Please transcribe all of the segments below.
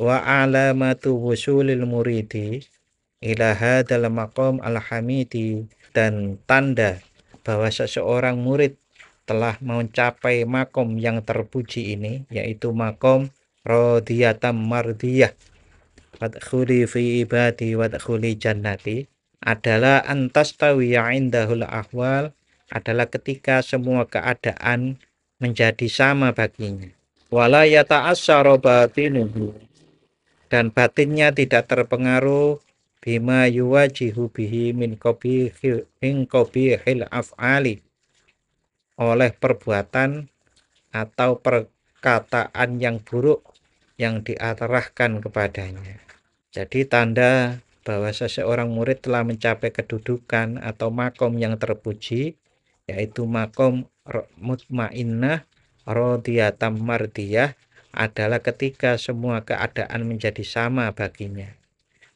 wa alamatu wusulil muridi ila hadzal maqam al-hamidi, dan tanda bahwa seseorang murid telah mencapai makom yang terpuji ini, yaitu makom rodiyatam mardiyah wadkhuli fi ibadi wadkhuli jannati, adalah antas tawiya indahul ahwal, adalah ketika semua keadaan menjadi sama baginya. Wala yata'assara batinuhu, dan batinnya tidak terpengaruh bima yuwajihu bihi min qabihil af'ali, oleh perbuatan atau perkataan yang buruk yang diarahkan kepadanya. Jadi tanda bahwa seseorang murid telah mencapai kedudukan atau makom yang terpuji, yaitu makom mutmainnah rodiyatam mardiyah, adalah ketika semua keadaan menjadi sama baginya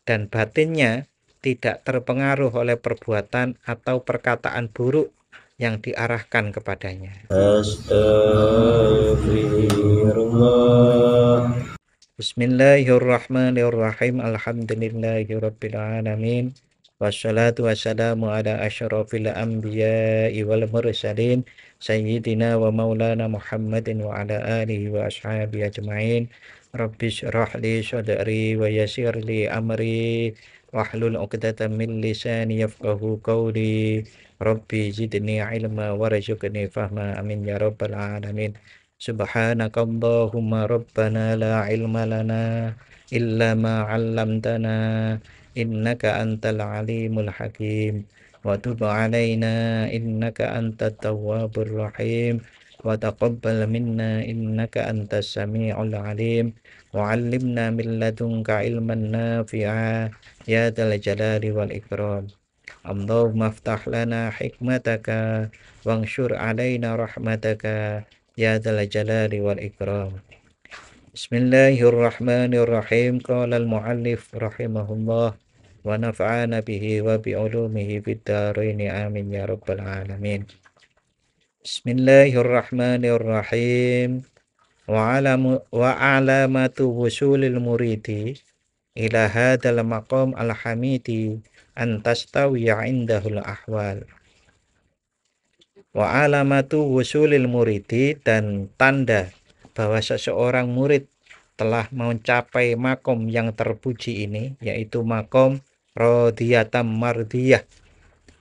dan batinnya tidak terpengaruh oleh perbuatan atau perkataan buruk yang diarahkan kepadanya. Astaghfirullah. Bismillahirrahmanirrahim. Alhamdulillahirabbil alamin. Wassalatu wassalamu ala asyrafil anbiya'i wal mursalin sayyidina wa maulana Muhammadin wa ala alihi wa ashabihi ajma'in. Rabbi shrah li sadri wa yassir li amri wahlul 'uqdatam min lisani yafqahu qawli. Rabbi zidni ilma warzuqni fahma, amin ya rabbal alamin. Subhanakallahumma rabbana la ilma lana illa ma 'allamtana innaka antal alimul hakim wa tub 'alaina innaka antat tawwabur rahim wa taqabbal minna innaka antas sami'ul alim wa 'allimna min ladunka ilman nafi'a ya dzal jalali wal ikram. Allahumma aftah lana hikmataka wanshur 'alaina rahmataka ya dzal jalali wal ikram. Bismillahirrahmanirrahim. Qala al-muallif rahimahullah wa nafa'ana bihi wa bi ulumihi fid dharain amin ya rabbal alamin. Bismillahirrahmanirrahim. Wa alamatu wusulil muridi ila hadzal maqam al-hamidi an tastawiya indahul ahwal. Wa alamatu wusulil muridi, dan tanda bahwa seseorang murid telah mencapai makom yang terpuji ini, yaitu makom rodiyatam mardiyah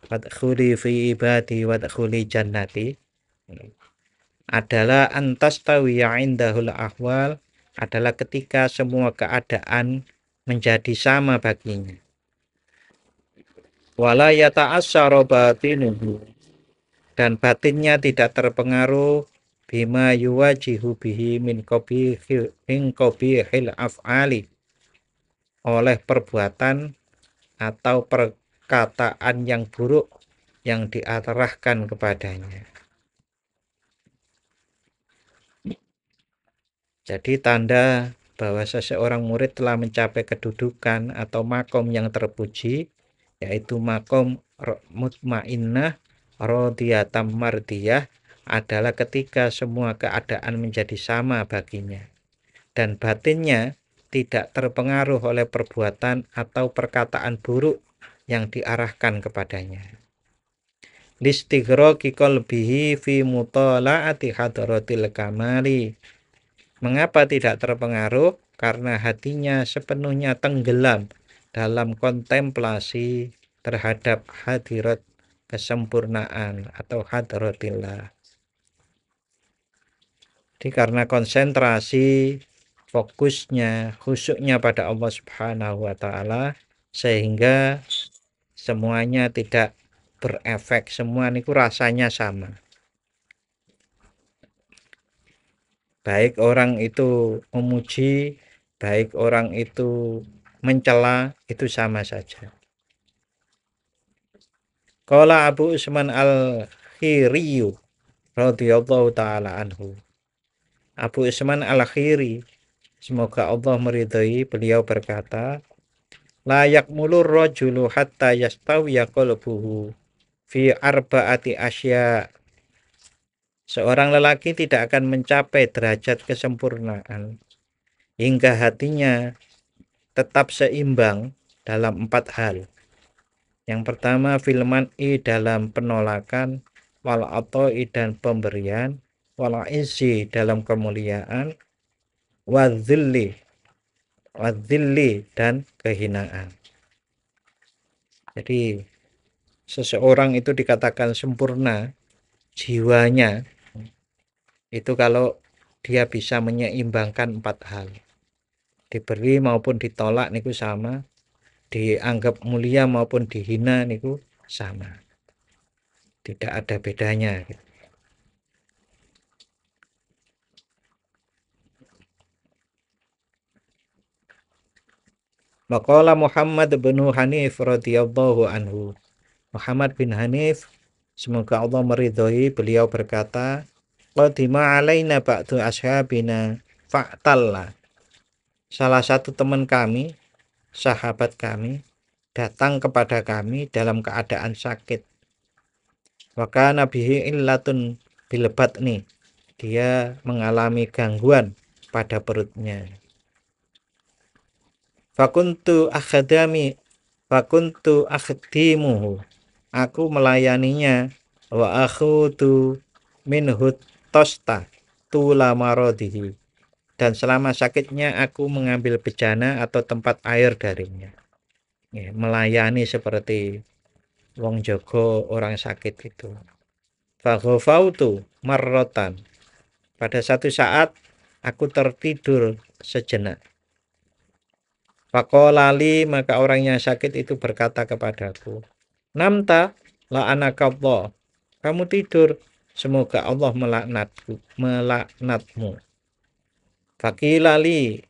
wadkhuli fi ibadi wadkhuli jannati, adalah antas tawiya indahul ahwal, adalah ketika semua keadaan menjadi sama baginya. Wala yata'assara batinuhu, dan batinnya tidak terpengaruh bima yuwajihu bihi min qabihil af'ali, oleh perbuatan atau perkataan yang buruk yang diarahkan kepadanya. Jadi tanda bahwa seseorang murid telah mencapai kedudukan atau makom yang terpuji, yaitu makom mutmainnah rodiyatam mardiyah, adalah ketika semua keadaan menjadi sama baginya dan batinnya tidak terpengaruh oleh perbuatan atau perkataan buruk yang diarahkan kepadanya. Listighraqi qalbihi fi mutala'ati hadratil kamali. Mengapa tidak terpengaruh? Karena hatinya sepenuhnya tenggelam dalam kontemplasi terhadap hadirat kesempurnaan atau hadratillah. Jadi karena konsentrasi, fokusnya, khusyuknya pada Allah Subhanahu wa ta'ala, sehingga semuanya tidak berefek, semua niku rasanya sama. Baik orang itu memuji, baik orang itu mencela, itu sama saja. Qala Abu Usman al-Khiri radhiyallahu ta'ala anhu. Abu Usman al-Khiri, semoga Allah meridhai, beliau berkata, la yakmulur rajulu hatta yastawiya qalbuhu fi arba'ati asya. Seorang lelaki tidak akan mencapai derajat kesempurnaan hingga hatinya tetap seimbang dalam 4 hal. Yang pertama, filman dalam penolakan, wal atoi dan pemberian, wal izzi dalam kemuliaan, wadzilli dan kehinaan. Jadi seseorang itu dikatakan sempurna jiwanya itu kalau dia bisa menyeimbangkan 4 hal. Diberi maupun ditolak niku sama, dianggap mulia maupun dihina niku sama. Tidak ada bedanya. Maqala Muhammad bin Hanif radhiyallahu anhu. Muhammad bin Hanif, semoga Allah meridhoi, beliau berkata, qadima alaina ba'du ashabina fa'talla. Salah satu teman kami, sahabat kami, datang kepada kami dalam keadaan sakit. Wa kana bihi illatun bil batni. Dia mengalami gangguan pada perutnya. Fakuntu akhdimuhu. Aku melayaninya, wa akhudu minhu tosta tula marodihi. Dan selama sakitnya aku mengambil bejana atau tempat air darinya. Ya, melayani seperti wong jogo orang sakit itu. Faghafautu marrotan. Pada satu saat aku tertidur sejenak. Fakolali, maka orang yang sakit itu berkata kepadaku, Namta la'anakallah. Kamu tidur, semoga Allah melaknatmu. Fakilali.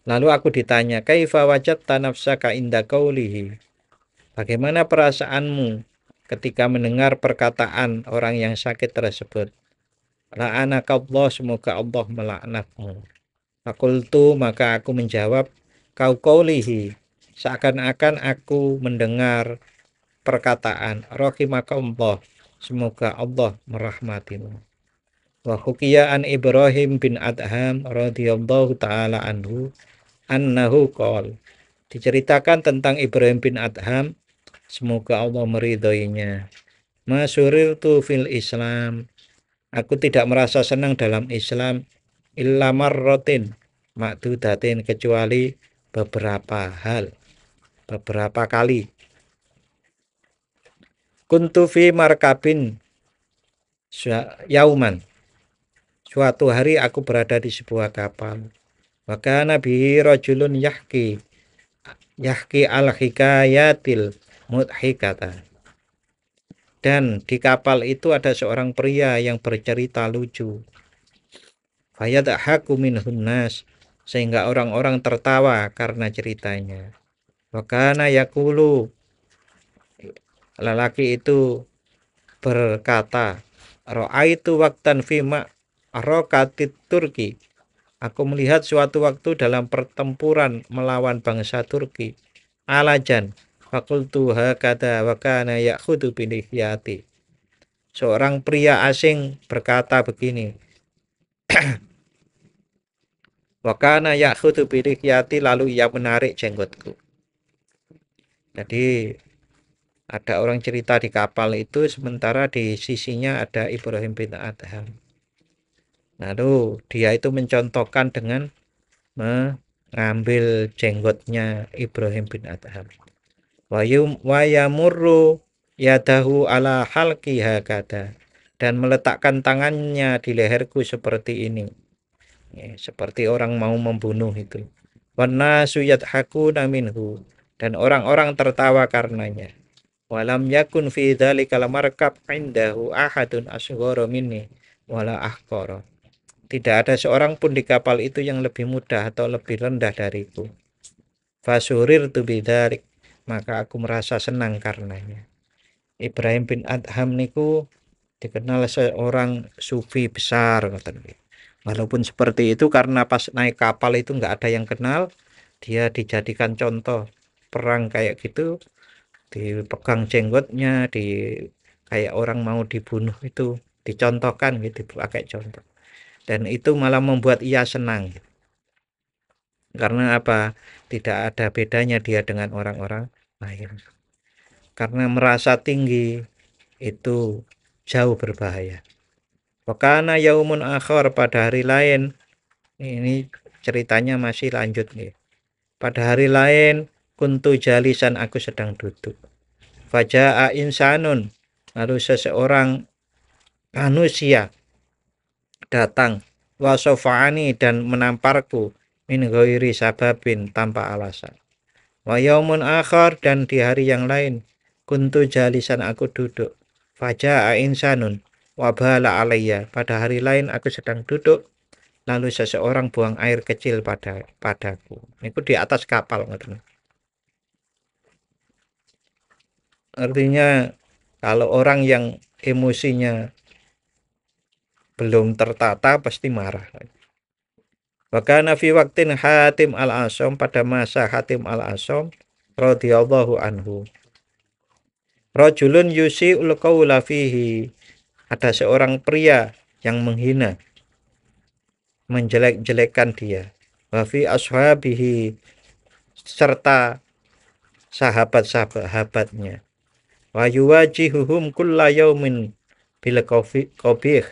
Lalu aku ditanya, kaifa wajadta nafsaka inda qaulihi? Bagaimana perasaanmu ketika mendengar perkataan orang yang sakit tersebut? La'anakallah, semoga Allah melaknatmu. Fakultu, maka aku menjawab, kau qaulihi. Seakan-akan aku mendengar perkataan rahimakallah, semoga Allah merahmatimu. Wa hukiya an Ibrahim bin Adham radhiyallahu taala anhu annahu qol. Diceritakan tentang Ibrahim bin Adham, semoga Allah meridhoinya. Masurirtu fil Islam. Aku tidak merasa senang dalam Islam illa marratin makdudatin, kecuali beberapa kali. Kuntu fi markabin yauman. Suatu hari aku berada di sebuah kapal. Wa kana bihi rajulun yahki al-hikayatil mudhikata. Dan di kapal itu ada seorang pria yang bercerita lucu. Fayadhaku minhun nas, sehingga orang-orang tertawa karena ceritanya. Wa kana yaqulu, lelaki itu berkata, ra'aitu waqtan fi ma'rakatit Turki. Aku melihat suatu waktu dalam pertempuran melawan bangsa Turki. Alajan, fakultu hakada wa kana ya'khudu bilihyati. Seorang pria asing berkata begini. Wa kana ya'khudu bilihyati, lalu ia menarik jenggotku. Jadi ada orang cerita di kapal itu, sementara di sisinya ada Ibrahim bin Adham. Lalu dia itu mencontohkan dengan mengambil jenggotnya Ibrahim bin Adham. Wa yamurru yadahu ala halqi hakada, dan meletakkan tangannya di leherku seperti ini. Ya, seperti orang mau membunuh itu. Wan nasu yadhakuna minhu, dan orang-orang tertawa karenanya. Walam yakun fi dzalikal markab indahu ahadun asghara minni wala ahqara. Tidak ada seorang pun di kapal itu yang lebih mudah atau lebih rendah dariku. Fasurirtu bidzalik, maka aku merasa senang karenanya. Ibrahim bin Adham niku dikenal seorang sufi besar. Walaupun seperti itu, karena pas naik kapal itu nggak ada yang kenal, dia dijadikan contoh perang kayak gitu, dipegang jenggotnya, kayak orang mau dibunuh itu dicontohkan gitu, pakai contoh. Dan itu malah membuat ia senang. Karena apa? Tidak ada bedanya dia dengan orang-orang lain. Karena merasa tinggi itu jauh berbahaya. Wakana yaumun akhir, pada hari lain, ini ceritanya masih lanjut nih. Pada hari lain, kuntu jalisan, aku sedang duduk. Faja'a insanun, lalu seseorang manusia datang, wasofa'ani, dan menamparku, min ghairi sababin, tanpa alasan. Wa yaumun akhar, dan di hari yang lain, kuntu jalisan, aku duduk. Faja'a insanun wabala alayya, pada hari lain aku sedang duduk, lalu seseorang buang air kecil padaku. Itu di atas kapal. Artinya kalau orang yang emosinya belum tertata pasti marah. Wakana fi waktin Hatim al-Asom, pada masa Hatim al-Asom radhiyallahu anhu. Rajulun yusi'ul qawla fihi, ada seorang pria yang menghina, menjelek-jelekan dia. Wa fi ashabihi, serta sahabat-sahabatnya. Wa yuwajihuhum kulla yaumin bil qabih,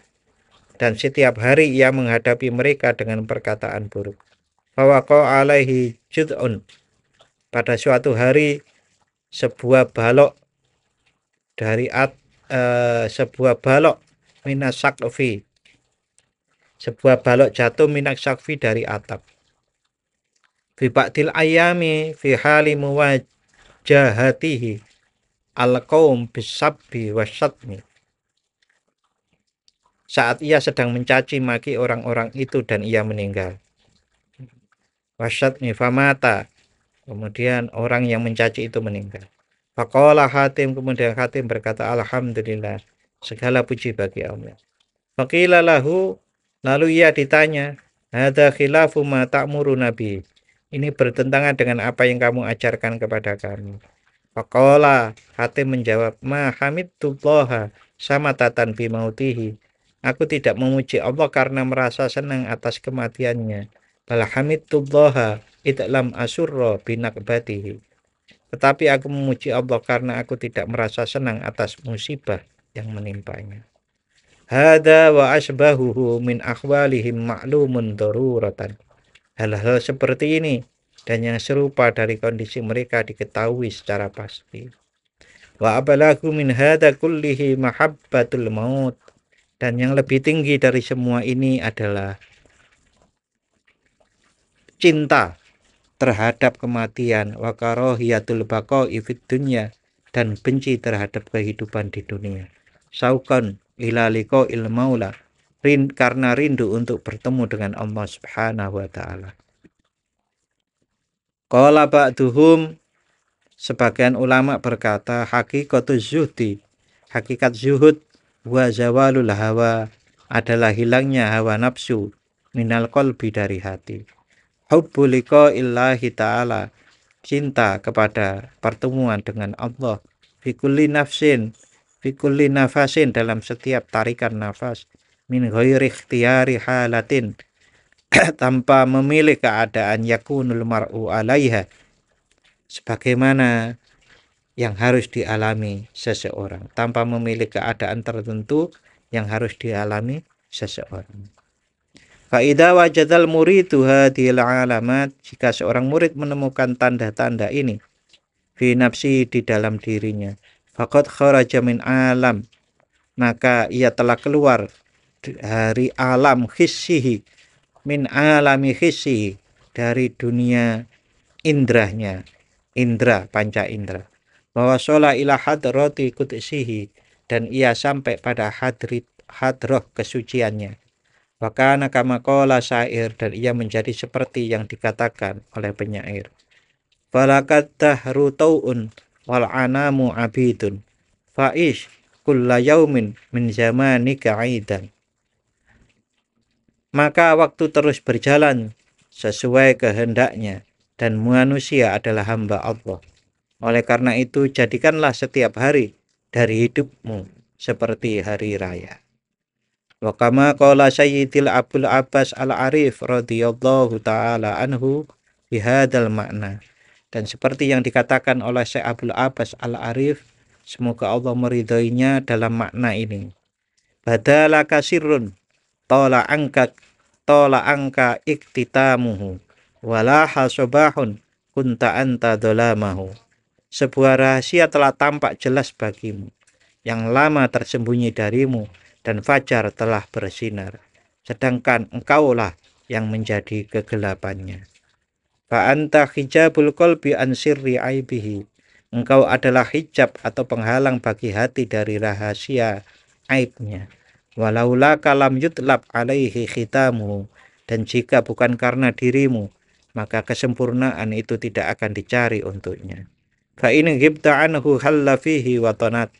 dan setiap hari ia menghadapi mereka dengan perkataan buruk. Fawaqa alaihi jud'un, pada suatu hari sebuah balok dari sebuah balok minas sakfi, sebuah balok jatuh minas sakfi, dari atap. Fi ba'dil ayami fi hali muwajahatihi al-qaum bisabbi wasyatmi, saat ia sedang mencaci maki orang-orang itu dan ia meninggal. Wasyatmi famata, kemudian orang yang mencaci itu meninggal. Faqala Hatim, kemudian Hatim berkata, alhamdulillah, segala puji bagi Allah. Faqila lahu, lalu ia ditanya, hadza khilafu ma ta'muru nabi, ini bertentangan dengan apa yang kamu ajarkan kepada kami. Faqala, Hatim menjawab, ma hamidtullaha samatatan bi mautihi, aku tidak memuji Allah karena merasa senang atas kematiannya. Bal hamidtullaha idlam asurra binakbatihi, tetapi aku memuji Allah karena aku tidak merasa senang atas musibah yang menimpanya. Hada wa asbahuhu min akhwalihim ma'lumun daruratan, hal-hal seperti ini dan yang serupa dari kondisi mereka diketahui secara pasti. Wa abalagu min hada kullihi mahabbatul maut, dan yang lebih tinggi dari semua ini adalah cinta terhadap kematian, wa karahiyatul baqa'i fid dunya, dan benci terhadap kehidupan di dunia. Sauqan ila liqa'il maula, karena rindu untuk bertemu dengan Allah Subhanahu wa taala. Qala ba'duhum, sebagian ulama berkata, hakikatuz zuhdi, hakikat zuhud, wa zawalul hawa, adalah hilangnya hawa nafsu, minal qalbi, dari hati. Hubbu liqa'illahi ta'ala, cinta kepada pertemuan dengan Allah. Fi kulli nafasin, dalam setiap tarikan nafas. Min ghairi ikhtiyari halatin, tanpa memilih keadaan, yakunul mar'u alaiha, sebagaimana yang harus dialami seseorang, tanpa memilih keadaan tertentu yang harus dialami seseorang. Fa'idha wajadal muridu hadhil alamat, jika seorang murid menemukan tanda-tanda ini, fi nafsi, di dalam dirinya, faqad kharaja min alam, maka ia telah keluar dari alam hissihi, min alami hissihi, dari dunia indrahnya, indra, panca indra. Bahwa shola ila hadrati qudsihi, dan ia sampai pada hadroh kesuciannya. Wakana kama qala syair, dan ia menjadi seperti yang dikatakan oleh penyair. Falakat dahru tau'un wal anamu abidun, fa'ish kulla yaumin min zamanika aidan. Maka waktu terus berjalan sesuai kehendaknya, dan manusia adalah hamba Allah. Oleh karena itu, jadikanlah setiap hari dari hidupmu seperti hari raya. Wa kama qala Sayyidil Abul Abbas Al-Arif radhiyallahu taala anhu bihadzal makna. Dan seperti yang dikatakan oleh Syekh Abdul Abbas Al-Arif, semoga Allah meridhoinya dalam makna ini. Badalaka sirrun tola angka iktitamuhu walaha sobahun kunta anta dolamahu. Sebuah rahasia telah tampak jelas bagimu, yang lama tersembunyi darimu, dan fajar telah bersinar, sedangkan engkaulah yang menjadi kegelapannya. Fa anta hijabul qalbi an sirri aibihi. Engkau adalah hijab atau penghalang bagi hati dari rahasia aibnya. Walaula kalam yutlab alaihi khitamu. Dan jika bukan karena dirimu, maka kesempurnaan itu tidak akan dicari untuknya. Fa in ghibta anhu halla fihi wa tanat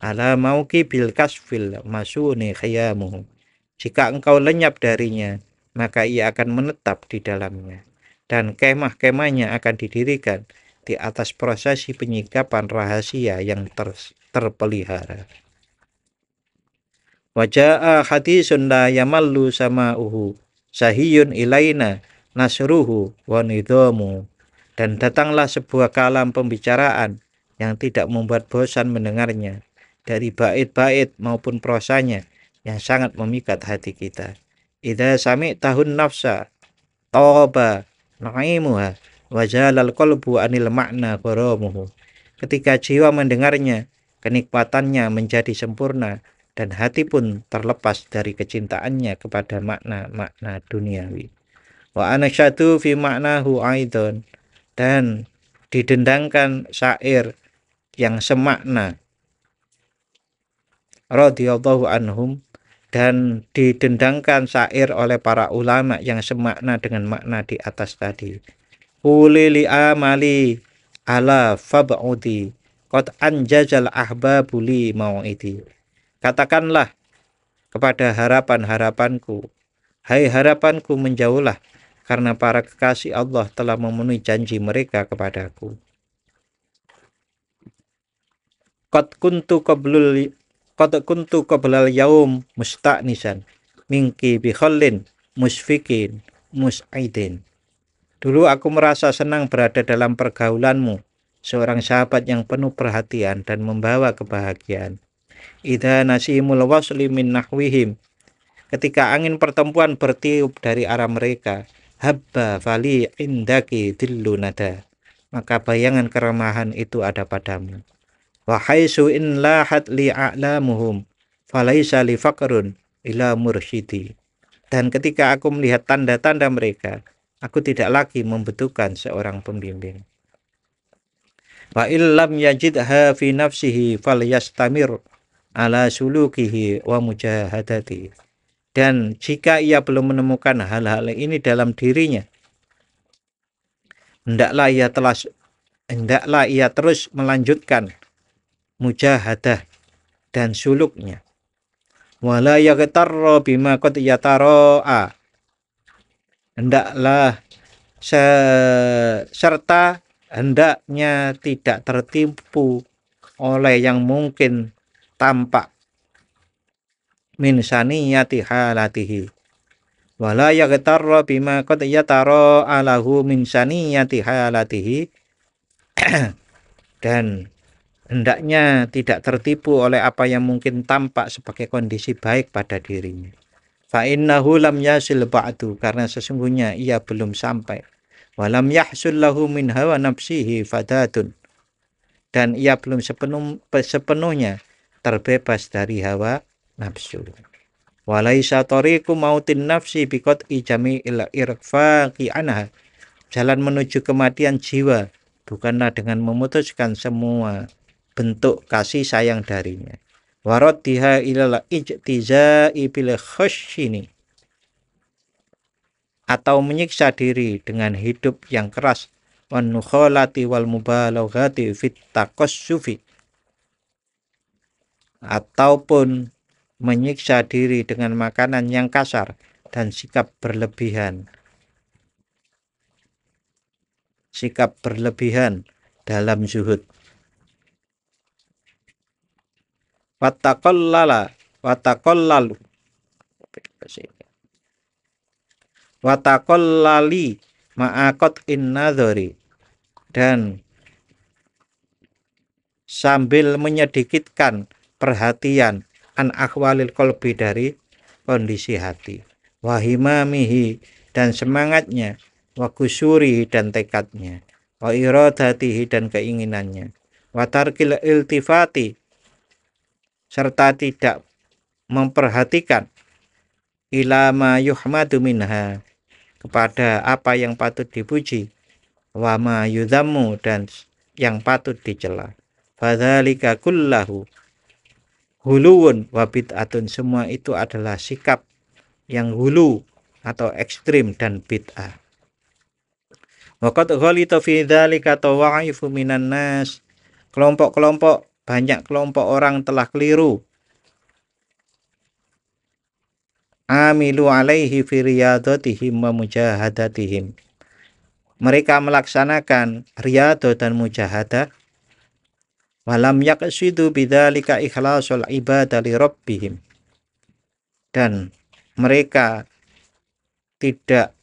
ala mauki bil kasfil masuni khiyamuhu. Jika engkau lenyap darinya, maka ia akan menetap di dalamnya, dan kemah-kemahnya akan didirikan di atas prosesi penyikapan rahasia yang terpelihara. Waja'a hadisun la yamallu sama'uhu sahiyun ilaina nasruhu wa nidhamu. Dan datanglah sebuah kalam pembicaraan yang tidak membuat bosan mendengarnya, dari bait-bait maupun prosanya yang sangat memikat hati kita. Idza sami'tahun nafsa tawaba na'imuha wa jalal qalbu anil makna gharamuhu. Ketika jiwa mendengarnya, kenikmatannya menjadi sempurna, dan hati pun terlepas dari kecintaannya kepada makna-makna duniawi. Wa anasyadu fi maknahu aidon. Dan didendangkan syair yang semakna radhiyallahu anhum, dan didendangkan syair oleh para ulama yang semakna dengan makna di atas tadi. Quli amali ala fab'udi qad anjazal ahbabuli mau'idi. Katakanlah kepada harapan-harapanku, hai harapanku menjauhlah, karena para kekasih Allah telah memenuhi janji mereka kepadaku. Qad kuntu qablal yaum musta'nisan minki bi khallin musfikin mus'aidin. Dulu aku merasa senang berada dalam pergaulanmu, seorang sahabat yang penuh perhatian dan membawa kebahagiaan. Idza nasimul wasli min nahwihim. Ketika angin pertemuan bertiup dari arah mereka, habba fali indaki dillu nada. Maka bayangan keramahan itu ada padamu. Wa haitsu in lahat li a'lamuhum falaisa li faqrun ila mursyidi. Dan ketika aku melihat tanda-tanda mereka, aku tidak lagi membutuhkan seorang pembimbing. Wa illam yajidha fi nafsihi falyastamir ala sulukihi wa mujahadati. Dan jika ia belum menemukan hal-hal ini dalam dirinya, hendaklah ia terus melanjutkan mujahadah dan suluknya. Wala yaghtarra bima qad yatara'a. Hendaklah serta hendaknya tidak tertipu oleh yang mungkin tampak min saniyati halatihi. Wala yaghtarra bima qad yatara'a lahu min saniyati halatihi. Dan hendaknya tidak tertipu oleh apa yang mungkin tampak sebagai kondisi baik pada dirinya. Fa innahu lam yasil ba'du, karena sesungguhnya ia belum sampai. Walam yahsul lahu min hawa nafsihi fadatun, dan ia belum sepenuhnya terbebas dari hawa nafsu. Walaisa tariqu mautin nafsi biqat'i jami'il irfaqi anha. Jalan menuju kematian jiwa bukanlah dengan memutuskan semua bentuk kasih sayang darinya. Waraddiha ilal ijtiza'i bil khusyini, atau menyiksa diri dengan hidup yang keras, wan nukhalati wal mubalaghati fit taqassufi, ataupun menyiksa diri dengan makanan yang kasar dan sikap berlebihan dalam zuhud. Wataqallalu, Wataqallali ma'aqat innadhari, dan sambil menyedikitkan perhatian an akhwalil qalbi, dari kondisi hati, wahimamihi, dan semangatnya, wa kusuri, dan tekadnya, wa iradatihi, dan keinginannya, wa tarkil iltifati, serta tidak memperhatikan ila ma yuhmadu minha, kepada apa yang patut dipuji, wa ma yudhammu, dan yang patut dicela. Fadzalika kullahu huluun wa bid'atun, semua itu adalah sikap yang hulu atau ekstrim dan bid'ah. Wa qad ghalita fi dzalika tawa'ifu minan nas, banyak kelompok orang telah keliru, amilu alaihi fi riyadatihim wa mujahadatihim, mereka melaksanakan riyadhah dan mujahadah, walam yaqsidu bidzalika ikhlasul ibadah li rabbihim, dan mereka tidak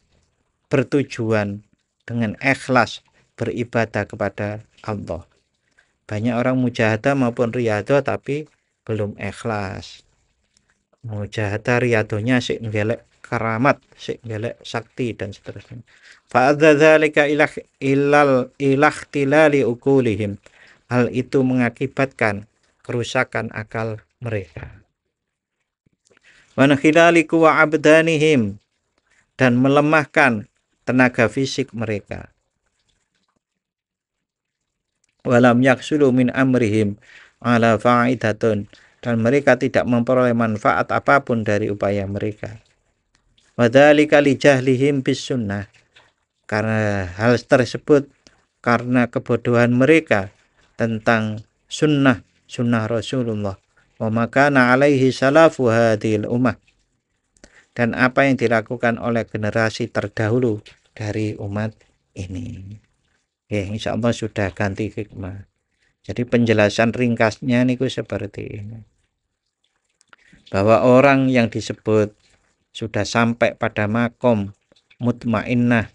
bertujuan dengan ikhlas beribadah kepada Allah. Banyak orang mujahadah maupun riyadhah tapi belum ikhlas. Mujahadah riyadhahnya sik ngelek karamat, sik ngelek sakti dan seterusnya. Fa adzalika ilal ilakhtilali uqulihim, hal itu mengakibatkan kerusakan akal mereka. Wa nakhilali quwa abdanihim, dan melemahkan tenaga fisik mereka. Walam yaksulu min amrihim ala fa'idatun, dan mereka tidak memperoleh manfaat apapun dari upaya mereka. Wadzalika li jahlihim bis sunnah, karena hal tersebut karena kebodohan mereka tentang sunnah Rasulullah, wa makana alaihi salafu hadhil ummah, dan apa yang dilakukan oleh generasi terdahulu dari umat ini. Ya, insya Allah sudah ganti hikmah. Jadi penjelasan ringkasnya niku seperti ini, bahwa orang yang disebut sudah sampai pada makom mutmainnah,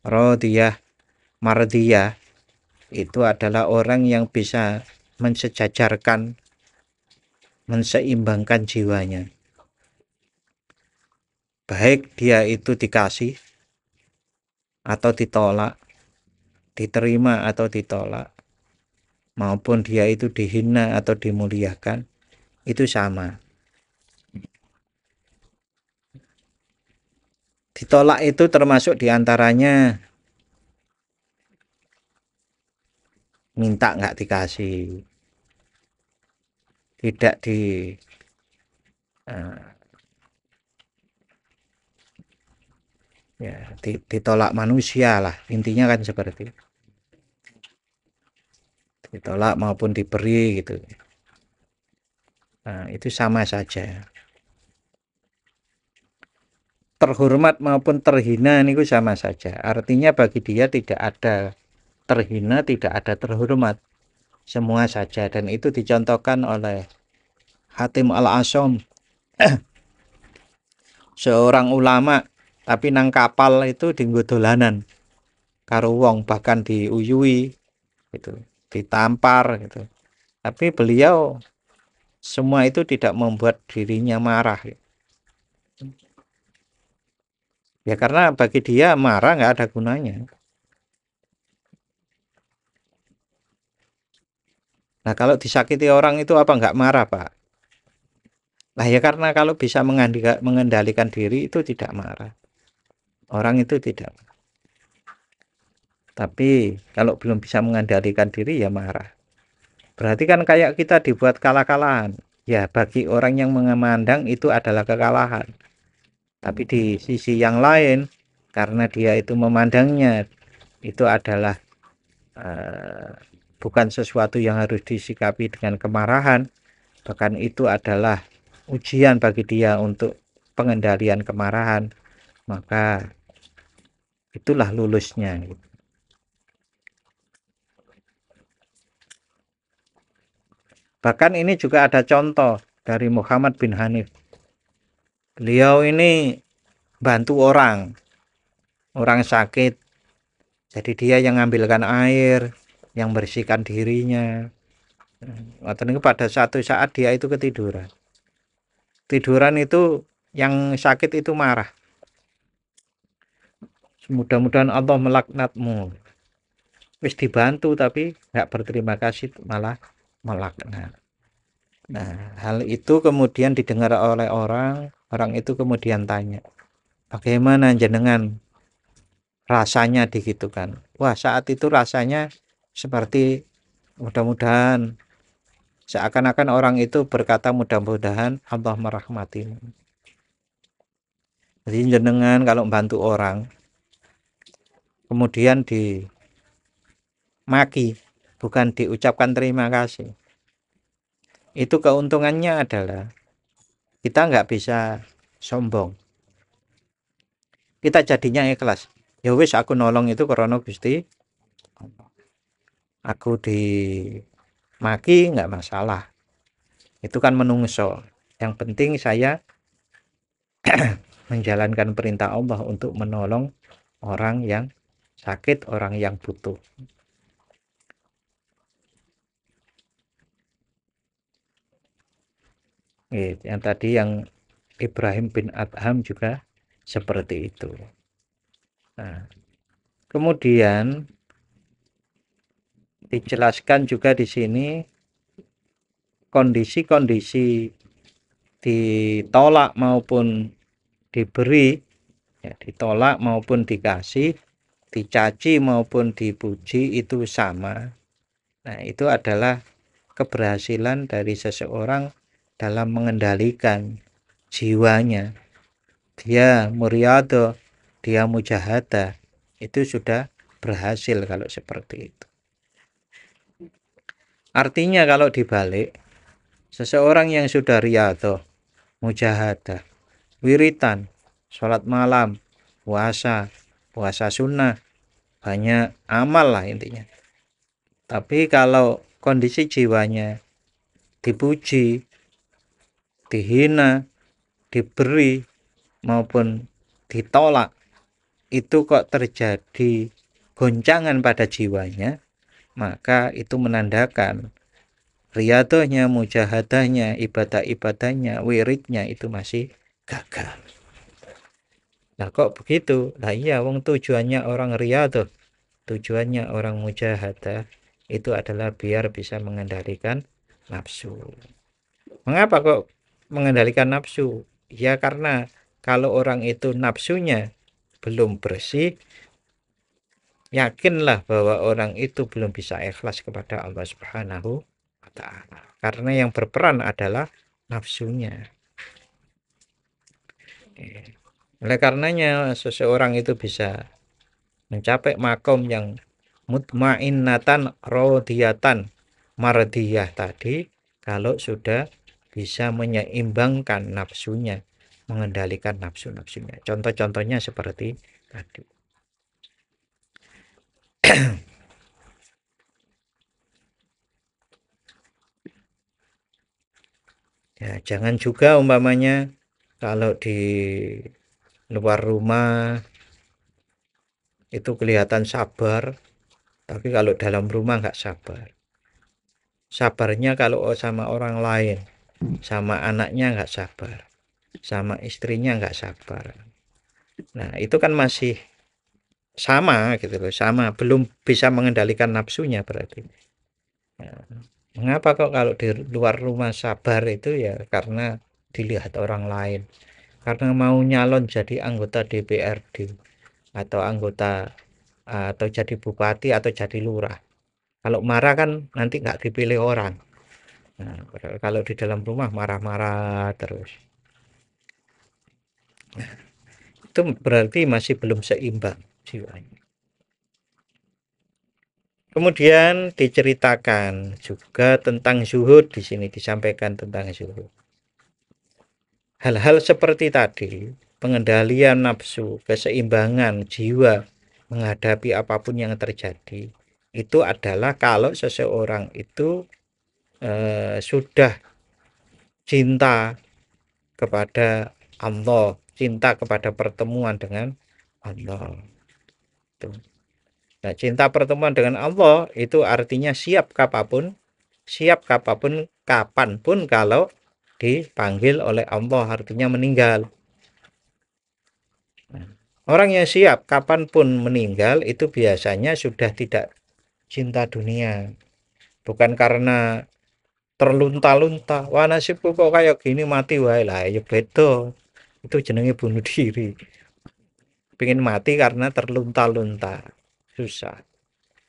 radiyah, mardiyah, itu adalah orang yang bisa mensejajarkan, menseimbangkan jiwanya, baik dia itu dikasih atau ditolak, diterima atau ditolak, maupun dia itu dihina atau dimuliakan, itu sama. Ditolak itu termasuk diantaranya minta nggak dikasih, tidak ditolak manusia lah, intinya kan seperti itu. Ditolak maupun diberi gitu. Nah, itu sama saja. Terhormat maupun terhina niku sama saja. Artinya bagi dia tidak ada terhina, tidak ada terhormat, semua saja. Dan itu dicontohkan oleh Hatim Al-Asyam, seorang ulama tapi nang kapal itu dienggo dolanan karo wong, bahkan diuyui gitu, ditampar gitu. Tapi beliau semua itu tidak membuat dirinya marah. Ya karena bagi dia marah nggak ada gunanya. Nah kalau disakiti orang itu apa nggak marah, Pak? Nah ya karena kalau bisa mengendalikan diri itu tidak marah. Orang itu tidak. Tapi kalau belum bisa mengendalikan diri ya marah. Berarti kan kayak kita dibuat kalah-kalahan. Ya bagi orang yang memandang itu adalah kekalahan. Tapi di sisi yang lain, karena dia itu memandangnya itu adalah bukan sesuatu yang harus disikapi dengan kemarahan, bahkan itu adalah ujian bagi dia untuk pengendalian kemarahan, maka itulah lulusnya. Bahkan ini juga ada contoh dari Muhammad bin Hanif. Beliau ini bantu orang sakit. Jadi dia yang ngambilkan air, yang bersihkan dirinya. Waktu itu pada satu saat dia itu ketiduran. Tiduran itu yang sakit itu marah. Mudah-mudahan Allah melaknatmu. Wis dibantu tapi nggak berterima kasih malah melaknat. Nah, hal itu kemudian didengar oleh orang itu kemudian tanya, bagaimana jenengan rasanya digitukan? Wah, saat itu rasanya seperti mudah-mudahan seakan-akan orang itu berkata mudah-mudahan Allah merahmatimu. Jadi jenengan kalau bantu orang kemudian dimaki bukan diucapkan terima kasih. Itu keuntungannya adalah kita nggak bisa sombong. Kita jadinya ikhlas. Ya wis aku nolong itu karena Gusti aku dimaki nggak masalah. Itu kan menungso. Yang penting saya menjalankan perintah Allah untuk menolong orang yang sakit, orang yang butuh. Yang tadi yang Ibrahim bin Adham juga seperti itu. Nah, kemudian dijelaskan juga di sini kondisi-kondisi ditolak maupun diberi, ya, ditolak maupun dikasih, dicaci maupun dipuji itu sama. Nah, itu adalah keberhasilan dari seseorang dalam mengendalikan jiwanya. Dia muriado, dia mujahadah, itu sudah berhasil kalau seperti itu. Artinya kalau dibalik, seseorang yang sudah riyadhah, mujahadah, wiritan, sholat malam, puasa sunnah, banyak amal lah intinya. Tapi kalau kondisi jiwanya dipuji, dihina, diberi, maupun ditolak, itu kok terjadi goncangan pada jiwanya, maka itu menandakan riyadhahnya, mujahadahnya, ibadah-ibadahnya, wiridnya itu masih gagal. Nah kok begitu? Nah iya, wong tujuannya orang riyadhah, tujuannya orang mujahadah itu adalah biar bisa mengendalikan nafsu. Mengapa kok mengendalikan nafsu? Ya karena kalau orang itu nafsunya belum bersih, yakinlah bahwa orang itu belum bisa ikhlas kepada Allah Subhanahu wa taala. Karena yang berperan adalah nafsunya. Oleh karenanya seseorang itu bisa mencapai makom yang mutmainnatan radiyatan mardiyah tadi kalau sudah bisa menyeimbangkan nafsunya, mengendalikan nafsu-nafsunya. Contoh-contohnya seperti tadi. Ya, jangan juga umpamanya kalau di luar rumah itu kelihatan sabar, tapi kalau dalam rumah nggak sabar. Sabarnya kalau sama orang lain, sama anaknya nggak sabar, sama istrinya nggak sabar. Nah, itu kan masih sama gitu loh, sama belum bisa mengendalikan nafsunya berarti. Nah, mengapa kok kalau di luar rumah sabar itu ya karena dilihat orang lain, karena mau nyalon jadi anggota DPRD atau anggota atau jadi bupati atau jadi lurah. Kalau marah kan nanti nggak dipilih orang. Nah, kalau di dalam rumah marah-marah terus, itu berarti masih belum seimbang jiwanya. Kemudian diceritakan juga tentang zuhud, di sini disampaikan tentang zuhud. Hal-hal seperti tadi, pengendalian nafsu, keseimbangan jiwa menghadapi apapun yang terjadi, itu adalah kalau seseorang itu sudah cinta kepada Allah, cinta kepada pertemuan dengan Allah. Tuh. Nah, cinta pertemuan dengan Allah itu artinya siap kapanpun kalau dipanggil oleh Allah, artinya meninggal. Nah, orang yang siap kapanpun meninggal itu biasanya sudah tidak cinta dunia. Bukan karena terlunta-lunta, wah nasibku kok kayak gini mati wae lah, ya beda. Itu jenenge bunuh diri. Pengen mati karena terlunta-lunta. Susah.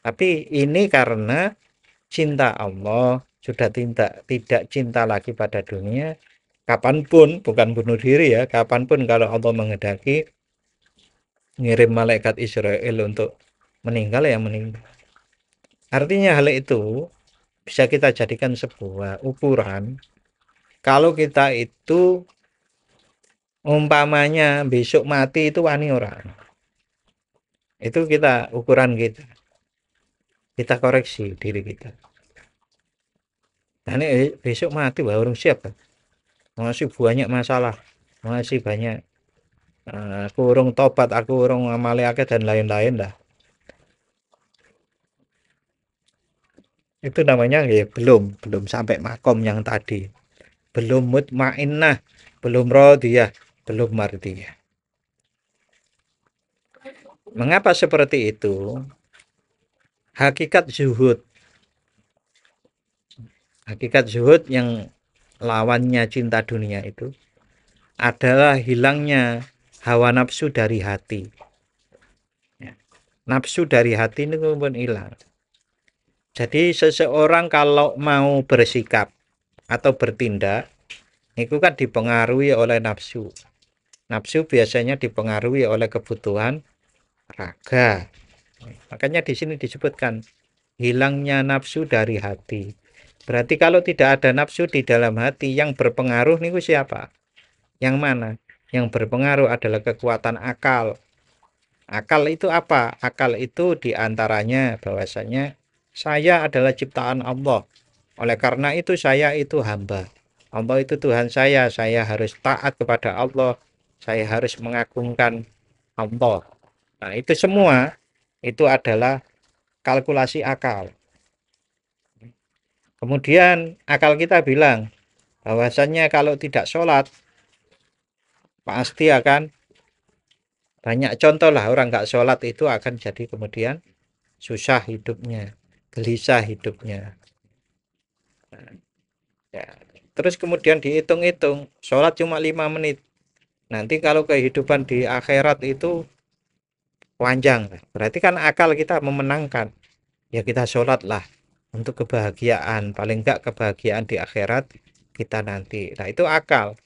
Tapi ini karena cinta Allah, sudah tidak cinta lagi pada dunia, kapanpun, bukan bunuh diri ya, kapanpun kalau Allah menghendaki ngirim malaikat Israel untuk meninggal ya meninggal. Artinya hal itu bisa kita jadikan sebuah ukuran kalau kita itu umpamanya besok mati itu wani orang. Itu kita ukuran kita. Kita koreksi diri kita. Nah, ini besok mati wah orang siap kan? Masih banyak masalah, masih banyak aku urung tobat, aku urung amali akeh dan lain-lain dah. Itu namanya ya belum sampai makom yang tadi. Belum mutmainnah, belum radiyah, belum mardiyah. Mengapa seperti itu? Hakikat zuhud. Hakikat zuhud yang lawannya cinta dunia itu adalah hilangnya hawa nafsu dari hati. Ya. Nafsu dari hati ini pun hilang. Jadi seseorang kalau mau bersikap atau bertindak, itu kan dipengaruhi oleh nafsu. Nafsu biasanya dipengaruhi oleh kebutuhan raga. Makanya di sini disebutkan hilangnya nafsu dari hati. Berarti kalau tidak ada nafsu di dalam hati, yang berpengaruh nih siapa? Yang mana? Yang berpengaruh adalah kekuatan akal. Akal itu apa? Akal itu diantaranya bahwasanya saya adalah ciptaan Allah. Oleh karena itu saya itu hamba. Allah itu Tuhan saya harus taat kepada Allah. Saya harus mengagungkan Allah. Nah, itu semua itu adalah kalkulasi akal. Kemudian akal kita bilang bahwasanya kalau tidak sholat pasti akan banyak contoh lah orang nggak sholat itu akan jadi kemudian susah hidupnya, gelisah hidupnya. Ya. Terus kemudian dihitung-hitung, sholat cuma 5 menit. Nanti kalau kehidupan di akhirat itu panjang. Berarti kan akal kita memenangkan. Ya kita sholat lah untuk kebahagiaan. Paling enggak kebahagiaan di akhirat kita nanti. Nah itu akal.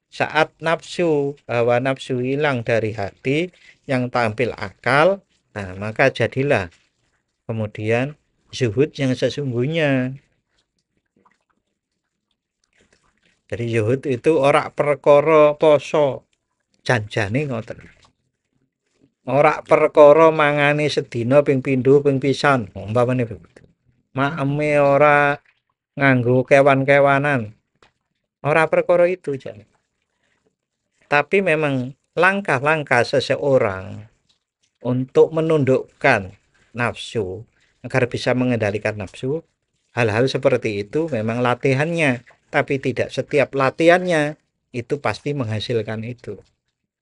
Saat hawa nafsu hilang dari hati, yang tampil akal, nah maka jadilah kemudian zuhud yang sesungguhnya. Jadi zuhud itu ora perkara poso, janjane ngoten. Ora perkara mangane sedina ping pindho ping pisan, umpamane begitu. Maeme ora nganggo kewan-kewanan. Ora perkara itu, jan. Tapi memang langkah-langkah seseorang untuk menundukkan nafsu agar bisa mengendalikan nafsu, hal-hal seperti itu memang latihannya, tapi tidak setiap latihannya itu pasti menghasilkan itu.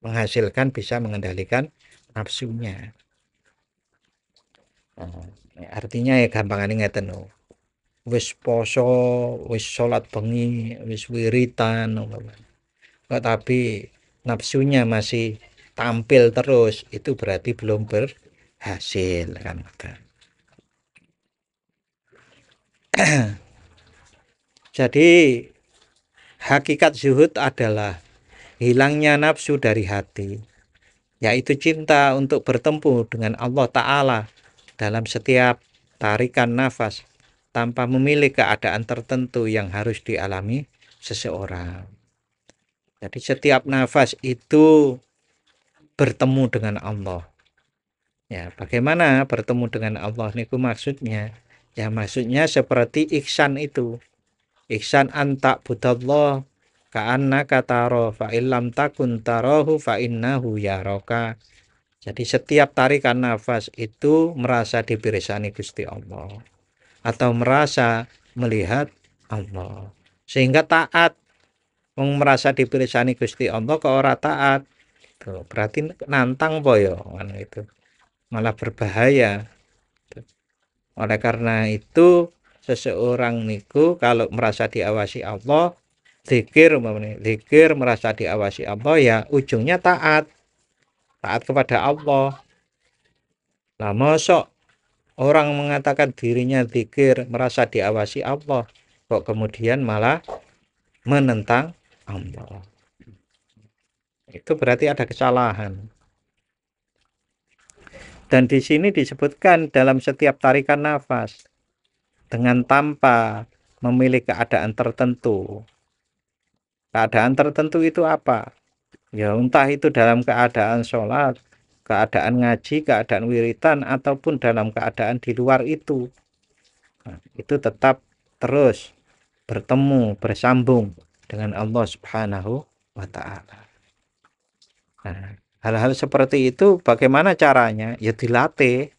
Menghasilkan bisa mengendalikan nafsunya. Nah, artinya ya gampangane ngeten lho. Wis poso, wis salat bengi, wis wiritan, tapi nafsunya masih tampil terus, itu berarti belum berhasil kan. Jadi hakikat zuhud adalah hilangnya nafsu dari hati, yaitu cinta untuk bertemu dengan Allah Ta'ala dalam setiap tarikan nafas tanpa memilih keadaan tertentu yang harus dialami seseorang. Jadi setiap nafas itu bertemu dengan Allah. Ya, bagaimana bertemu dengan Allah niku maksudnya? Ya maksudnya seperti ihsan itu. Ihsan anta budallah ka'annaka taro fa illam takun tarahu fa innahu yaraka. Jadi setiap tarikan nafas itu merasa dipirsani Gusti Allah atau merasa melihat Allah. Sehingga taat, wong merasa dipirsani Gusti Allah kok ora taat. Tuh, berarti nantang po ya itu. Malah berbahaya. Oleh karena itu seseorang niku kalau merasa diawasi Allah, zikir merasa diawasi Allah ya ujungnya taat kepada Allah. Nah, mosok orang mengatakan dirinya zikir merasa diawasi Allah kok kemudian malah menentang Allah. Itu berarti ada kesalahan. Dan di sini disebutkan dalam setiap tarikan nafas dengan tanpa memilih keadaan tertentu. Keadaan tertentu itu apa? Ya entah itu dalam keadaan sholat, keadaan ngaji, keadaan wiritan, ataupun dalam keadaan di luar itu. Nah, itu tetap terus bertemu, bersambung dengan Allah Subhanahu wa Ta'ala. Nah, hal-hal seperti itu bagaimana caranya? Ya dilatih.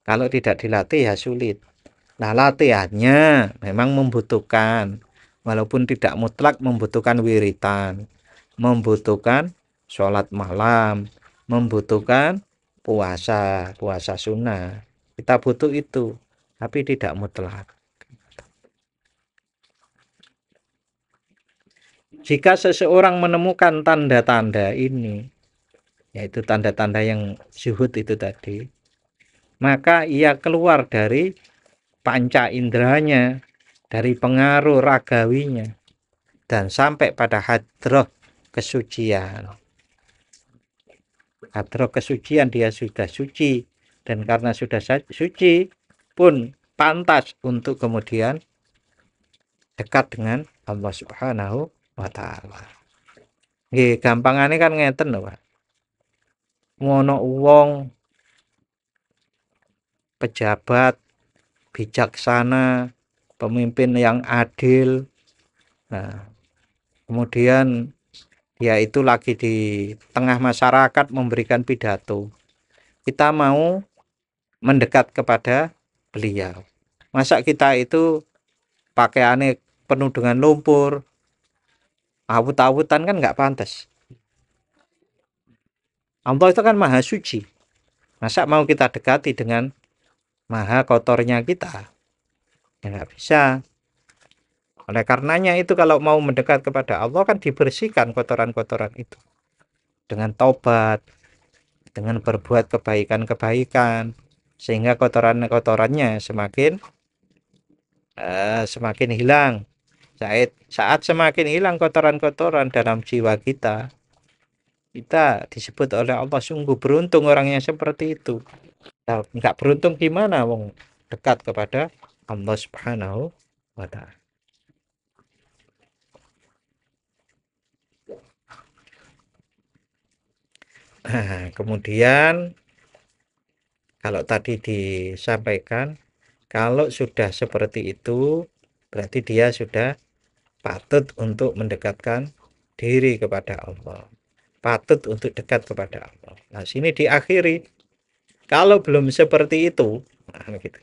Kalau tidak dilatih ya sulit. Nah, latihannya memang membutuhkan, walaupun tidak mutlak membutuhkan wiritan, membutuhkan sholat malam, membutuhkan puasa sunnah. Kita butuh itu, tapi tidak mutlak. Jika seseorang menemukan tanda-tanda ini, yaitu tanda-tanda yang zuhud itu tadi, maka ia keluar dari panca inderanya, dari pengaruh ragawinya, dan sampai pada hadroh kesucian. Hadroh kesucian dia sudah suci, dan karena sudah suci pun pantas untuk kemudian dekat dengan Allah Subhanahu wa Ta'ala. Nggih, gampangane kan ngeten lho, Pak. Ngono wong pejabat bijaksana, pemimpin yang adil. Nah, kemudian dia itu lagi di tengah masyarakat memberikan pidato. Kita mau mendekat kepada beliau. Masa kita itu pakaiannya penuh dengan lumpur, awut-awutan kan nggak pantas. Allah itu kan maha suci. Masa mau kita dekati dengan maha kotornya kita? Ya nggak bisa. Oleh karenanya itu kalau mau mendekat kepada Allah kan dibersihkan kotoran-kotoran itu. Dengan taubat, dengan berbuat kebaikan-kebaikan. Sehingga kotoran-kotorannya semakin hilang. Saat semakin hilang kotoran-kotoran dalam jiwa kita disebut oleh Allah sungguh beruntung orang yang seperti itu. Nah, nggak beruntung gimana wong dekat kepada Allah Subhanahu wa Ta'ala. Nah, kemudian kalau tadi disampaikan kalau sudah seperti itu berarti dia sudah patut untuk mendekatkan diri kepada Allah. Patut untuk dekat kepada Allah. Nah, sini diakhiri. Kalau belum seperti itu, nah gitu.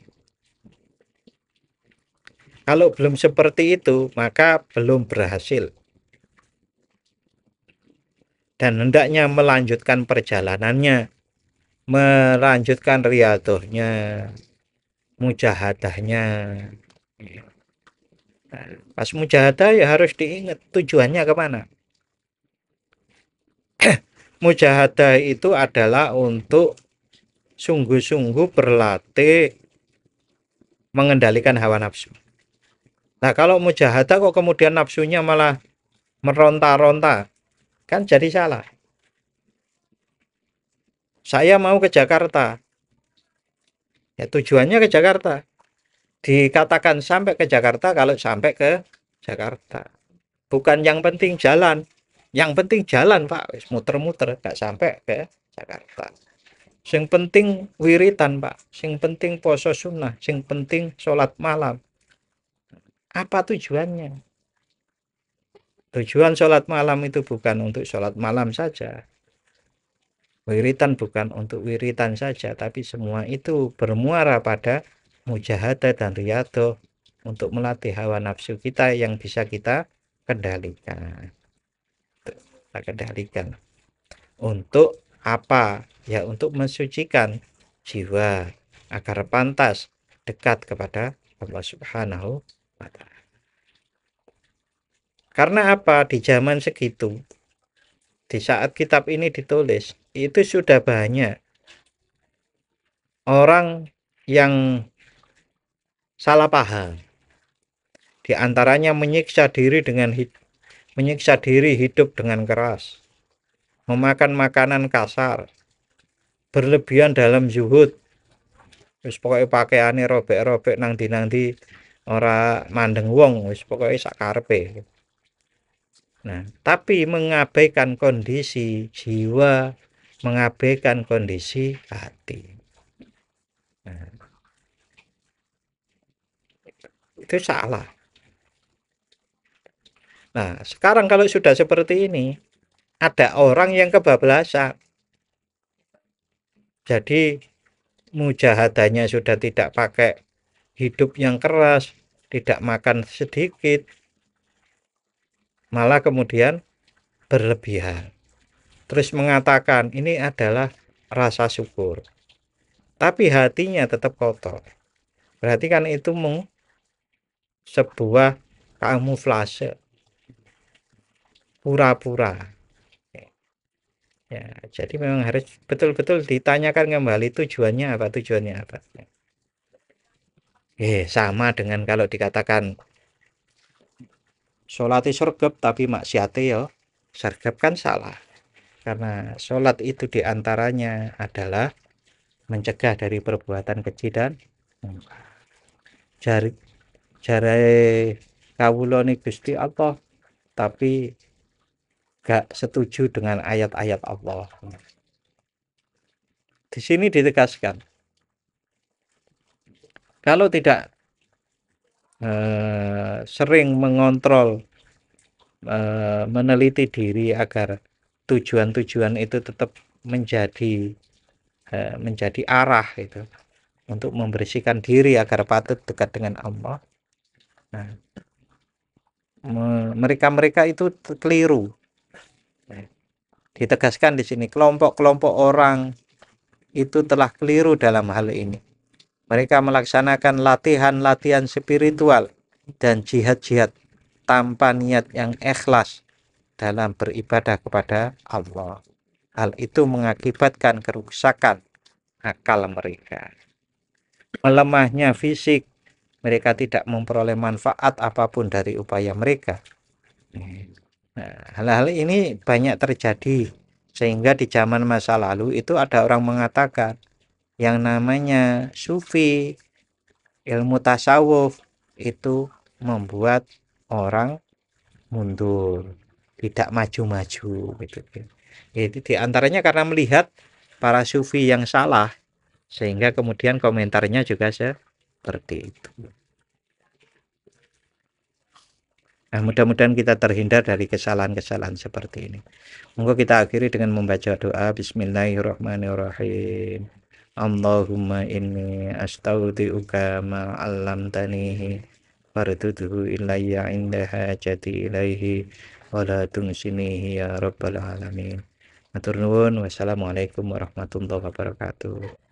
Kalau belum seperti itu, maka belum berhasil. Dan hendaknya melanjutkan perjalanannya, melanjutkan riyadhahnya, mujahadahnya. Nah, pas mujahadah ya harus diingat tujuannya kemana. Mujahadah itu adalah untuk sungguh-sungguh berlatih mengendalikan hawa nafsu. Nah, kalau mujahadah kok kemudian nafsunya malah meronta-ronta, kan jadi salah. Saya mau ke Jakarta. Ya tujuannya ke Jakarta. Dikatakan sampai ke Jakarta kalau sampai ke Jakarta. Bukan yang penting jalan. Yang penting jalan, Pak. Muter-muter gak sampai ke Jakarta. Sing penting wiritan, Pak. Sing penting poso sunnah. Sing penting sholat malam. Apa tujuannya? Tujuan sholat malam itu bukan untuk sholat malam saja. Wiritan bukan untuk wiritan saja, tapi semua itu bermuara pada mujahadah dan riyadhah untuk melatih hawa nafsu kita yang bisa kita kendalikan. Kita kendalikan. Untuk apa? Ya untuk mensucikan jiwa agar pantas dekat kepada Allah Subhanahu wa Ta'ala. Karena apa? Di zaman segitu, di saat kitab ini ditulis, itu sudah banyak orang yang salah paham. Di antaranya menyiksa diri hidup dengan keras, memakan makanan kasar, berlebihan dalam zuhud. Wis pokoke pakaiane robek-robek nang ndi ora mandeng wong, wis pokoke sak karepe. Nah, tapi mengabaikan kondisi jiwa, mengabaikan kondisi hati. Nah, itu salah. Nah, sekarang kalau sudah seperti ini, ada orang yang kebablasan. Jadi mujahadanya sudah tidak pakai hidup yang keras, tidak makan sedikit, malah kemudian berlebihan. Terus mengatakan ini adalah rasa syukur. Tapi hatinya tetap kotor. Berarti kan itu sebuah kamuflase, pura-pura. Ya, jadi memang harus betul-betul ditanyakan kembali tujuannya apa, tujuannya apa. Sama dengan kalau dikatakan sholati sergap tapi maksiate ya sergap kan salah. Karena sholat itu diantaranya adalah mencegah dari perbuatan keji dan jari kawula ni Gusti Allah, tapi gak setuju dengan ayat-ayat Allah. Di sini ditegaskan, kalau tidak sering mengontrol, meneliti diri agar tujuan-tujuan itu tetap menjadi arah itu untuk membersihkan diri agar patut dekat dengan Allah. Nah, mereka itu keliru. Ditegaskan di sini kelompok-kelompok orang itu telah keliru dalam hal ini. Mereka melaksanakan latihan-latihan spiritual dan jihad-jihad tanpa niat yang ikhlas dalam beribadah kepada Allah. Hal itu mengakibatkan kerusakan akal mereka. Melemahnya fisik, mereka tidak memperoleh manfaat apapun dari upaya mereka. Nah, hal-hal ini banyak terjadi sehingga di zaman masa lalu itu ada orang mengatakan yang namanya sufi, ilmu tasawuf itu membuat orang mundur, tidak maju-maju gitu. Itu diantaranya karena melihat para sufi yang salah, sehingga kemudian komentarnya juga seperti itu. Nah, mudah-mudahan kita terhindar dari kesalahan-kesalahan seperti ini. Monggo kita akhiri dengan membaca doa. Bismillahirrahmanirrahim. Allahumma inni astaudi'uka ma 'allamtanihi farduduhu ilayya inda hajati ilaihi wa la tunsinihi ya rabbal alamin. Matur nuwun. Wassalamualaikum warahmatullahi wabarakatuh.